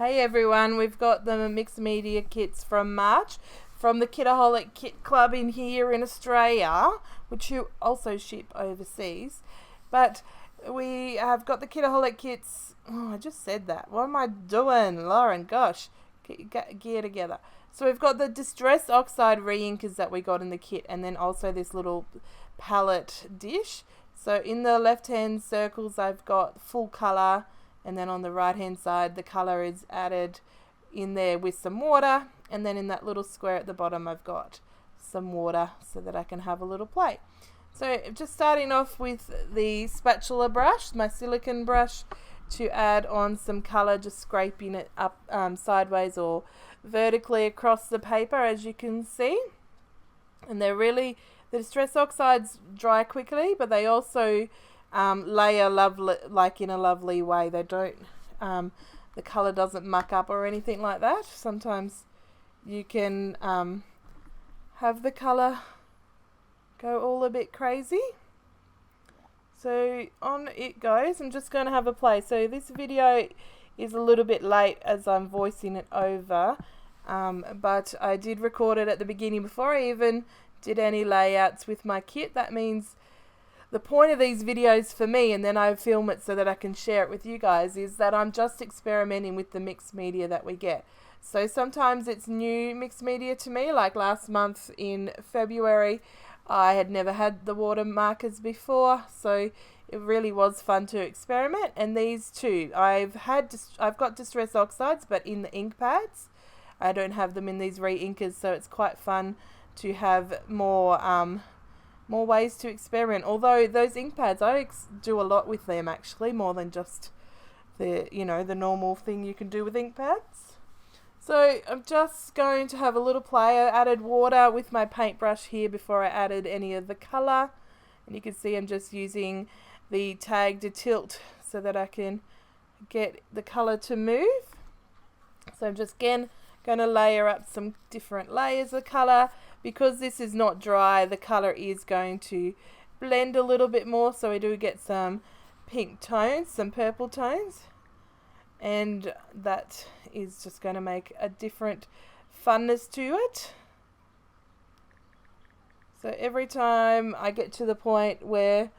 Hey everyone, we've got the mixed media kits from March from the Kitaholic Kit Club in here in Australia, which you also ship overseas. But we have got the Kitaholic Kits. Oh, I just said that. What am I doing, Lauren? Gosh, get gear together. So we've got the Distress Oxide Reinkers that we got in the kit, and then also this little palette dish. So in the left hand circles I've got full colour, and then on the right hand side the colour is added in there with some water, and then in that little square at the bottom I've got some water so that I can have a little play. So just starting off with the spatula brush, my silicone brush, to add on some colour, just scraping it up sideways or vertically across the paper, as you can see. And the Distress Oxides dry quickly, but they also layer lovely, like in a lovely way. They don't, the colour doesn't muck up or anything like that. Sometimes you can have the colour go all a bit crazy. So on it goes. I'm just going to have a play. So this video is a little bit late as I'm voicing it over, but I did record it at the beginning before I even did any layouts with my kit. That means the point of these videos for me, and then I film it so that I can share it with you guys, is that I'm just experimenting with the mixed media that we get. So sometimes it's new mixed media to me, like last month in February I had never had the water markers before, so it really was fun to experiment. And these too, I've got Distress Oxides, but in the ink pads. I don't have them in these Reinkers, so it's quite fun to have more ways to experiment. Although those ink pads, I do a lot with them actually, more than just the the normal thing you can do with ink pads. So I'm just going to have a little play. I added water with my paintbrush here before I added any of the colour, and you can see I'm just using the tag to tilt so that I can get the colour to move. So I'm just again going to layer up some different layers of colour. Because this is not dry, the colour is going to blend a little bit more, so we do get some pink tones, some purple tones, and that is just going to make a different funness to it. So every time I get to the point where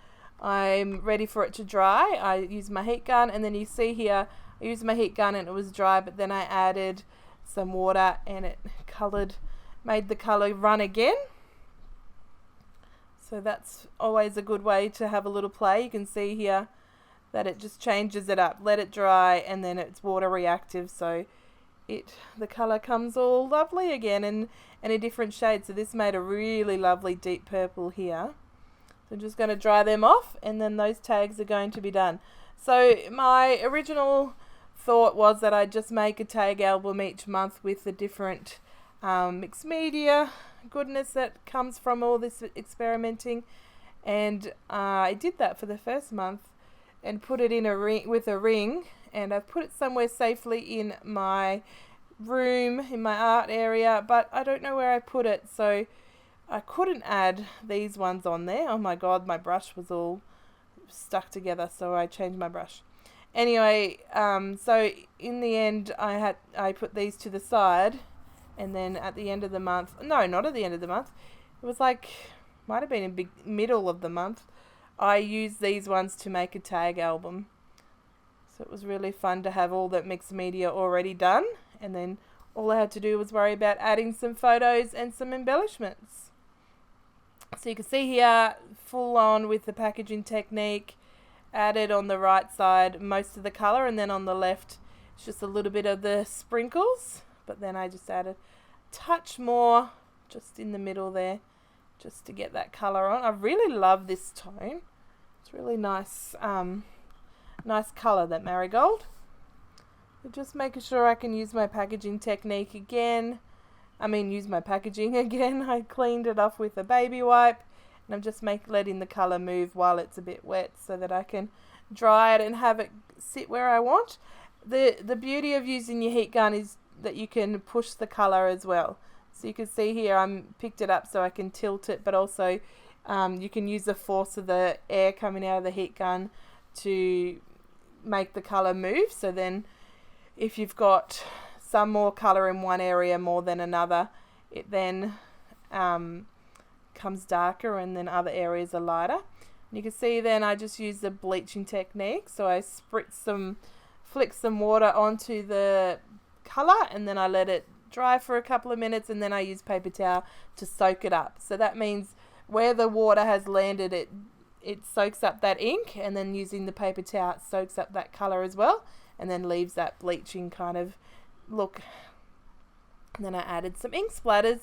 I'm ready for it to dry, I use my heat gun, and then you see here I used my heat gun and it was dry, but then I added some water and it made the colour run again. So that's always a good way to have a little play. You can see here that it just changes it up. Let it dry, and then it's water reactive, so the colour comes all lovely again and a different shade. So this made a really lovely deep purple here. So I'm just going to dry them off, and then those tags are going to be done. So my original thought was that I'd just make a tag album each month with the different mixed media goodness that comes from all this experimenting, and I did that for the first month and put it in a ring with a ring, and I've put it somewhere safely in my room, in my art area, but I don't know where I put it, so I couldn't add these ones on there. Oh my god, my brush was all stuck together, so I changed my brush. Anyway, so in the end I put these to the side. And then at the end of the month, no, not at the end of the month, it was like, might have been in the middle of the month, I used these ones to make a tag album. So it was really fun to have all that mixed media already done, and then all I had to do was worry about adding some photos and some embellishments. So you can see here, full on with the packaging technique, added on the right side most of the colour, and then on the left it's just a little bit of the sprinkles. But then I just added a touch more just in the middle there, just to get that colour on. I really love this tone. It's really nice, nice colour, that marigold. So just making sure I can use my packaging technique again. Use my packaging again. I cleaned it off with a baby wipe, and I'm just letting the colour move while it's a bit wet so that I can dry it and have it sit where I want. The beauty of using your heat gun is that you can push the colour as well. So you can see here I picked it up so I can tilt it, but also you can use the force of the air coming out of the heat gun to make the colour move. So then if you've got some more colour in one area more than another, it then comes darker and then other areas are lighter. And you can see then I just use the bleaching technique. So I flick some water onto the colour and then I let it dry for a couple of minutes, and then I use paper towel to soak it up. So that means where the water has landed, it soaks up that ink, and then using the paper towel it soaks up that colour as well, and then leaves that bleaching kind of look. And then I added some ink splatters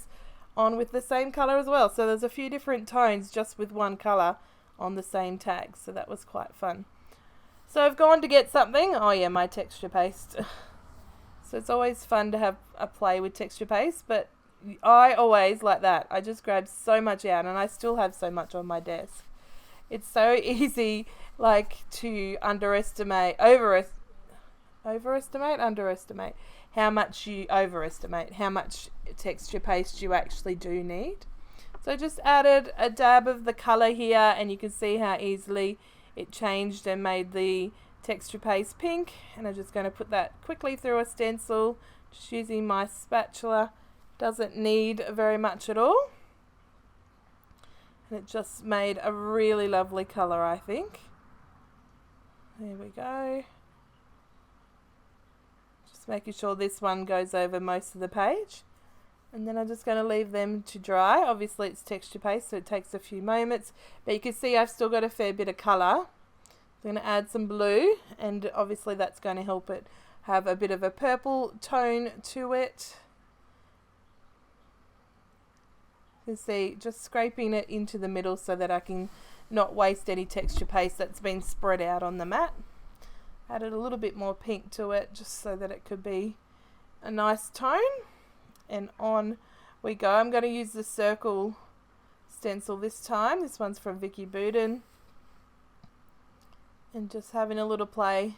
on with the same colour as well. So there's a few different tones just with one colour on the same tag. So that was quite fun. So I've gone to get something. Oh yeah, my texture paste. So it's always fun to have a play with texture paste, but I always like that. I just grab so much out, and I still have so much on my desk. It's so easy to underestimate how much texture paste you actually do need. So I just added a dab of the colour here, and you can see how easily it changed and made the texture paste pink. And I'm just going to put that quickly through a stencil, just using my spatula. Doesn't need very much at all. And it just made a really lovely colour, I think. There we go. Just making sure this one goes over most of the page. And then I'm just going to leave them to dry. Obviously it's texture paste, so it takes a few moments. But you can see I've still got a fair bit of colour. I'm going to add some blue, and obviously that's going to help it have a bit of a purple tone to it. You can see just scraping it into the middle so that I can not waste any texture paste that's been spread out on the mat. Added a little bit more pink to it just so that it could be a nice tone. And on we go. I'm going to use the circle stencil this time. This one's from Vicky Boudin. And just having a little play. You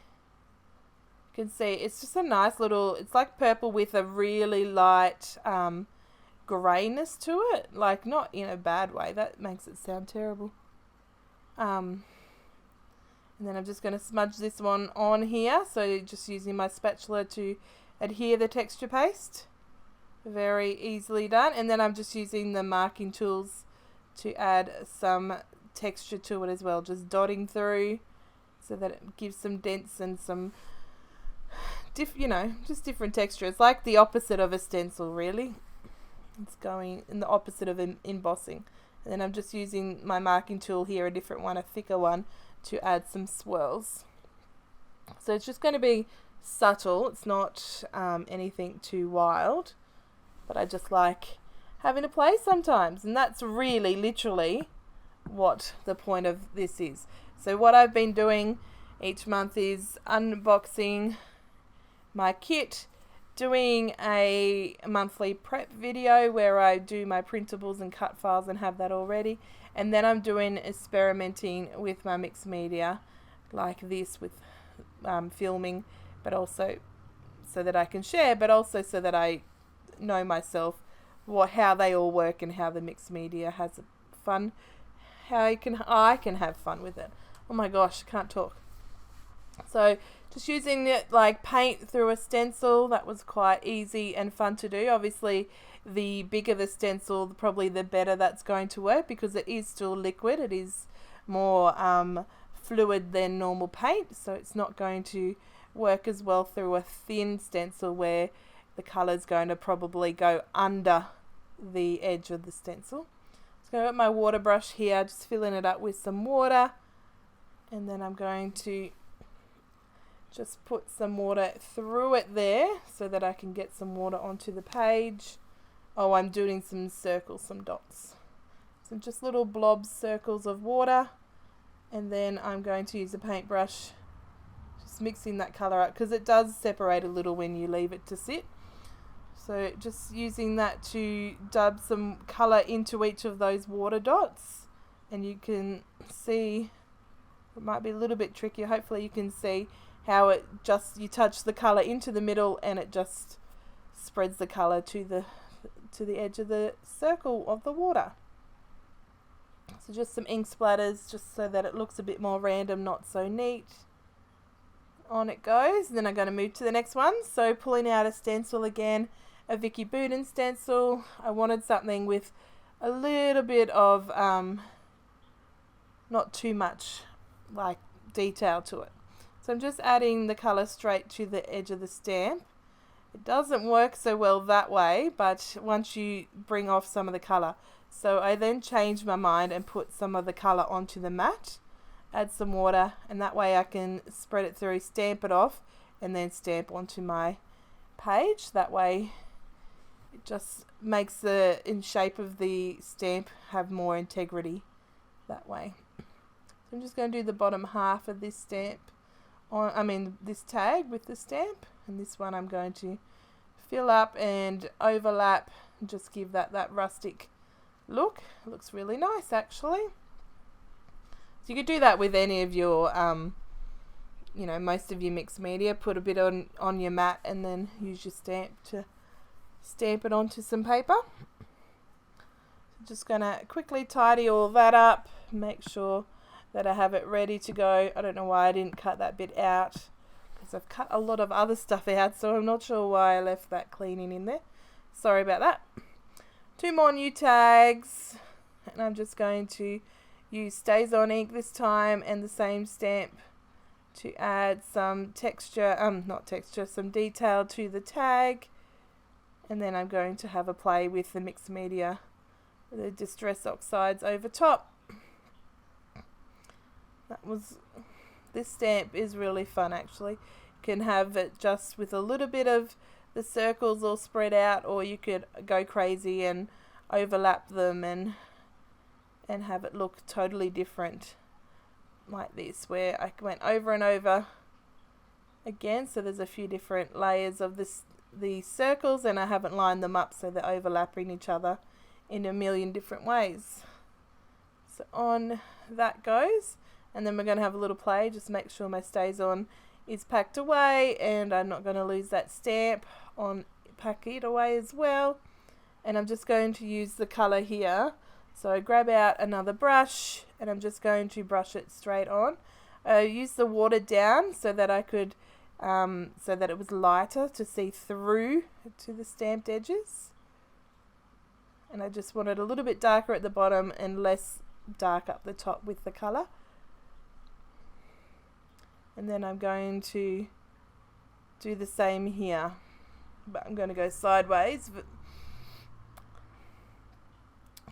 can see it's just a nice little, it's like purple with a really light greyness to it. Like, not in a bad way. That makes it sound terrible. And then I'm just going to smudge this one on here. So just using my spatula to adhere the texture paste. Very easily done. And then I'm just using the marking tools to add some texture to it as well. Just dotting through so that it gives some dents and some, just different texture. It's like the opposite of a stencil, really. It's going in the opposite of embossing. And then I'm just using my marking tool here, a different one, a thicker one, to add some swirls. So it's just going to be subtle. It's not anything too wild. But I just like having a play sometimes. And that's really, literally what the point of this is. So what I've been doing each month is unboxing my kit, doing a monthly prep video where I do my printables and cut files and have that all ready. And then I'm doing experimenting with my mixed media like this with filming, but also so that I can share, but also so that I know myself how they all work and how the mixed media has fun, how I can have fun with it. Oh my gosh, I can't talk. So just using it like paint through a stencil, that was quite easy and fun to do. Obviously the bigger the stencil, probably the better that's going to work, because it is still liquid. It is more fluid than normal paint, so it's not going to work as well through a thin stencil where the colour is going to probably go under the edge of the stencil. So I'm going to get my water brush here, just filling it up with some water, and then I'm going to just put some water through it there so that I can get some water onto the page. Oh, I'm doing some circles, some dots. Some just little blobs, circles of water. And then I'm going to use a paintbrush, just mixing that colour up, because it does separate a little when you leave it to sit. So just using that to dub some colour into each of those water dots. And you can see, it might be a little bit tricky, hopefully you can see how it just, you touch the colour into the middle and it just spreads the colour to the edge of the circle of the water. So just some ink splatters just so that it looks a bit more random, not so neat. On it goes. Then I'm going to move to the next one. So pulling out a stencil again, a Vicky Buden stencil. I wanted something with a little bit of not too much like detail to it. So I'm just adding the colour straight to the edge of the stamp. It doesn't work so well that way, but once you bring off some of the colour. So I then changed my mind and put some of the colour onto the mat, add some water, and that way I can spread it through, stamp it off, and then stamp onto my page. That way it just makes the shape of the stamp have more integrity that way. So I'm just going to do the bottom half of this stamp this tag with the stamp, and this one I'm going to fill up and overlap and just give that rustic look. It looks really nice actually. So you could do that with any of your most of your mixed media. Put a bit on your mat and then use your stamp to stamp it onto some paper. Just gonna quickly tidy all that up, make sure that I have it ready to go. I don't know why I didn't cut that bit out, because I've cut a lot of other stuff out, so I'm not sure why I left that cleaning in there. Sorry about that. 2 more new tags, and I'm just going to use Stays On ink this time and the same stamp to add some some detail to the tag, and then I'm going to have a play with the mixed media, the Distress Oxides over top. This stamp is really fun actually. You can have it just with a little bit of the circles all spread out, or you could go crazy and overlap them and have it look totally different like this, where I went over and over again, so there's a few different layers of the circles, and I haven't lined them up so they're overlapping each other in a million different ways. So on that goes. And then we're going to have a little play, just make sure my Stays On is packed away, and I'm not going to lose that stamp on pack it away as well. And I'm just going to use the colour here. So I grab out another brush and I'm just going to brush it straight on. I used the water down so that I could, so that it was lighter to see through to the stamped edges. And I just wanted a little bit darker at the bottom and less dark up the top with the colour. And then I'm going to do the same here, but I'm going to go sideways,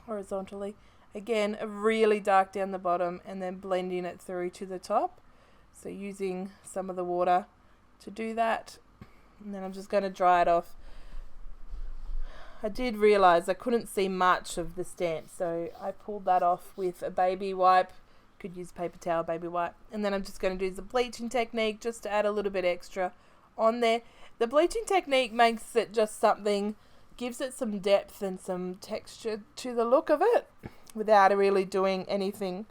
horizontally. Again, really dark down the bottom and then blending it through to the top. So using some of the water to do that. And then I'm just going to dry it off. I did realise I couldn't see much of the stamp, so I pulled that off with a baby wipe. Could use paper towel, baby wipe, and then I'm just going to do the bleaching technique just to add a little bit extra on there. The bleaching technique makes it just something, gives it some depth and some texture to the look of it without really doing anything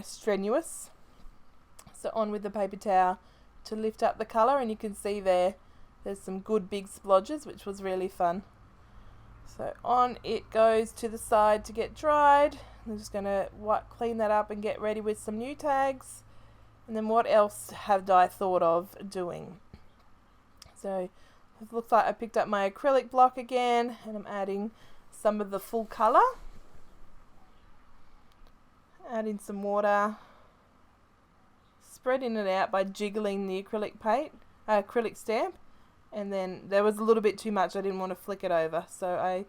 strenuous. So on with the paper towel to lift up the colour, and you can see there's some good big splodges, which was really fun. So on it goes to the side to get dried. I'm just going to clean that up and get ready with some new tags. And then what else have I thought of doing? So it looks like I picked up my acrylic block again, and I'm adding some of the full colour. Adding some water. Spreading it out by jiggling the acrylic stamp. And then there was a little bit too much, I didn't want to flick it over, so I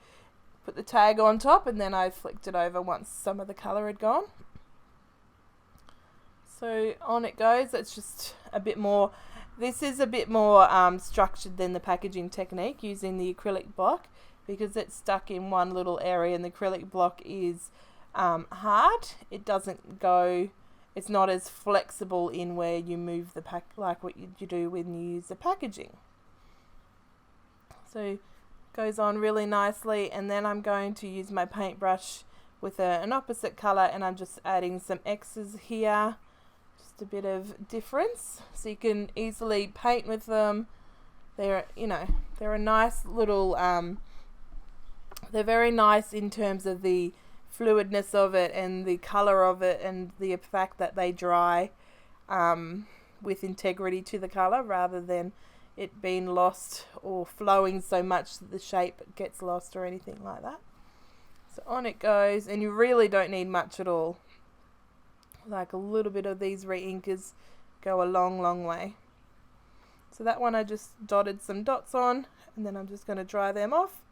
put the tag on top and then I flicked it over once some of the colour had gone. So on it goes. It's just a bit more, this is a bit more structured than the packaging technique using the acrylic block, because it's stuck in one little area and the acrylic block is hard. It doesn't go, it's not as flexible in where you move the pack like what you do when you use the packaging. So goes on really nicely, and then I'm going to use my paintbrush with an opposite colour, and I'm just adding some X's here, just a bit of difference, so you can easily paint with them. They're a nice little they're very nice in terms of the fluidness of it and the colour of it and the fact that they dry with integrity to the colour, rather than it being lost or flowing so much that the shape gets lost or anything like that. So on it goes, and you really don't need much at all. Like a little bit of these Reinkers go a long way. So that one I just dotted some dots on, and then I'm just going to dry them off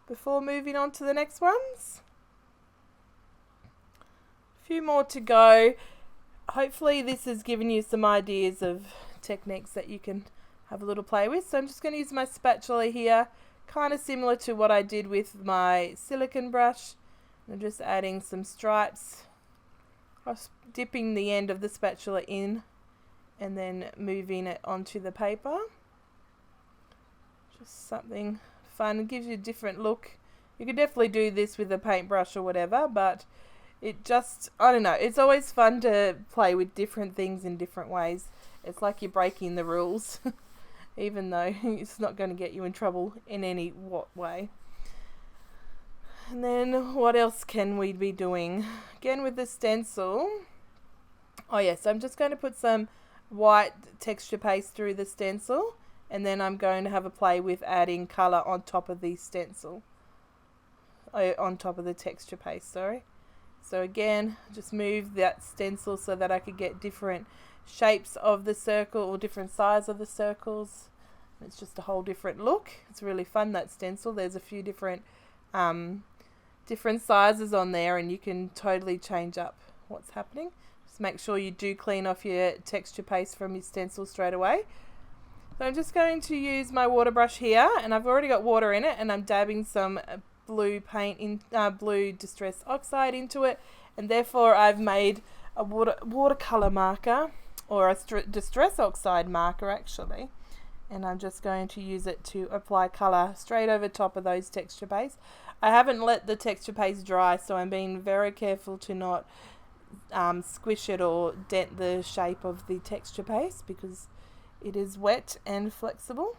before moving on to the next ones. A few more to go. Hopefully this has given you some ideas of techniques that you can have a little play with. So I'm just going to use my spatula here, kind of similar to what I did with my silicone brush. I'm just adding some stripes. I was dipping the end of the spatula in and then moving it onto the paper. Just something fun. It gives you a different look. You could definitely do this with a paintbrush or whatever, but it just, I don't know, it's always fun to play with different things in different ways. It's like you're breaking the rules, even though it's not going to get you in trouble in any way. And then what else can we be doing? Again with the stencil. Oh yes, I'm just going to put some white texture paste through the stencil, and then I'm going to have a play with adding colour on top of the stencil. On top of the texture paste, sorry. So again, just move that stencil so that I could get different shapes of the circle or different size of the circles. It's just a whole different look. It's really fun, that stencil. There's a few different sizes on there, and you can totally change up what's happening. Just make sure you do clean off your texture paste from your stencil straight away. So I'm just going to use my water brush here, and I've already got water in it, and I'm dabbing some blue paint in blue Distress Oxide into it, and therefore I've made a watercolor marker, or a Distress Oxide marker actually, and I'm just going to use it to apply color straight over top of those texture paste. I haven't let the texture paste dry, so I'm being very careful to not squish it or dent the shape of the texture paste, because it is wet and flexible.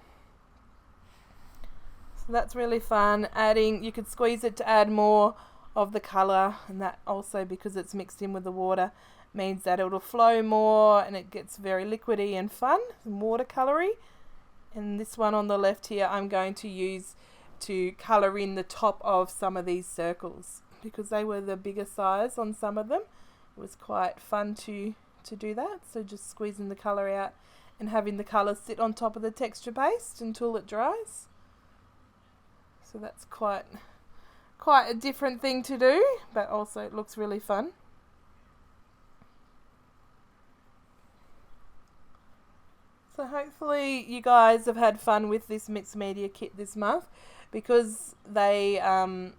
So that's really fun. You could squeeze it to add more of the colour, and that also, because it's mixed in with the water, means that it'll flow more and it gets very liquidy and fun and watercolory. And this one on the left here I'm going to use to colour in the top of some of these circles, because they were the bigger size on some of them. It was quite fun to do that. So just squeezing the colour out and having the colour sit on top of the texture paste until it dries. So that's quite a different thing to do, but also it looks really fun. So hopefully you guys have had fun with this mixed media kit this month, because they are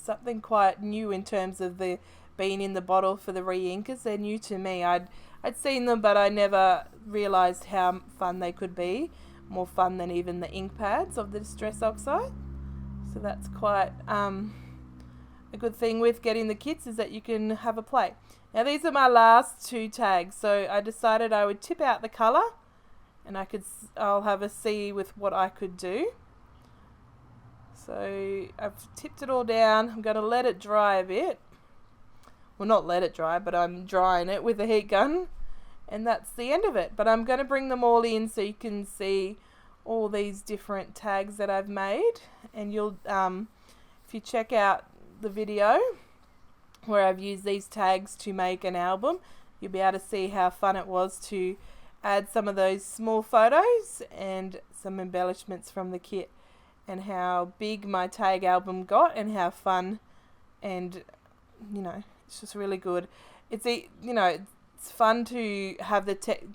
something quite new in terms of the being in the bottle for the Reinkers. They're new to me. I'd seen them, but I never realised how fun they could be. More fun than even the ink pads of the Distress Oxide. So that's quite a good thing with getting the kits, is that you can have a play. Now these are my last two tags, so I decided I would tip out the colour, and I'll have a see with what I could do. So I've tipped it all down. I'm going to let it dry a bit. Well, not let it dry, but I'm drying it with a heat gun, and that's the end of it. But I'm going to bring them all in so you can see all these different tags that I've made, and you'll if you check out the video where I've used these tags to make an album, you'll be able to see how fun it was to add some of those small photos and some embellishments from the kit, and how big my tag album got, and how fun, and it's just really good. It's fun to have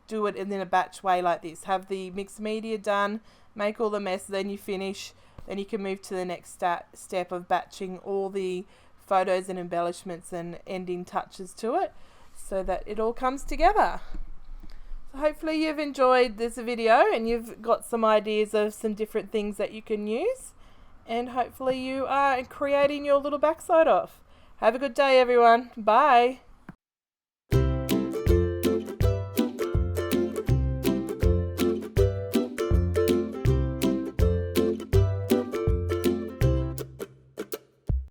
do it in a batch way like this. Have the mixed media done, make all the mess, then you finish, then you can move to the next step of batching all the photos and embellishments and ending touches to it, so that it all comes together. So hopefully you've enjoyed this video and you've got some ideas of some different things that you can use, and hopefully you are creating your little backside off. Have a good day, everyone. Bye.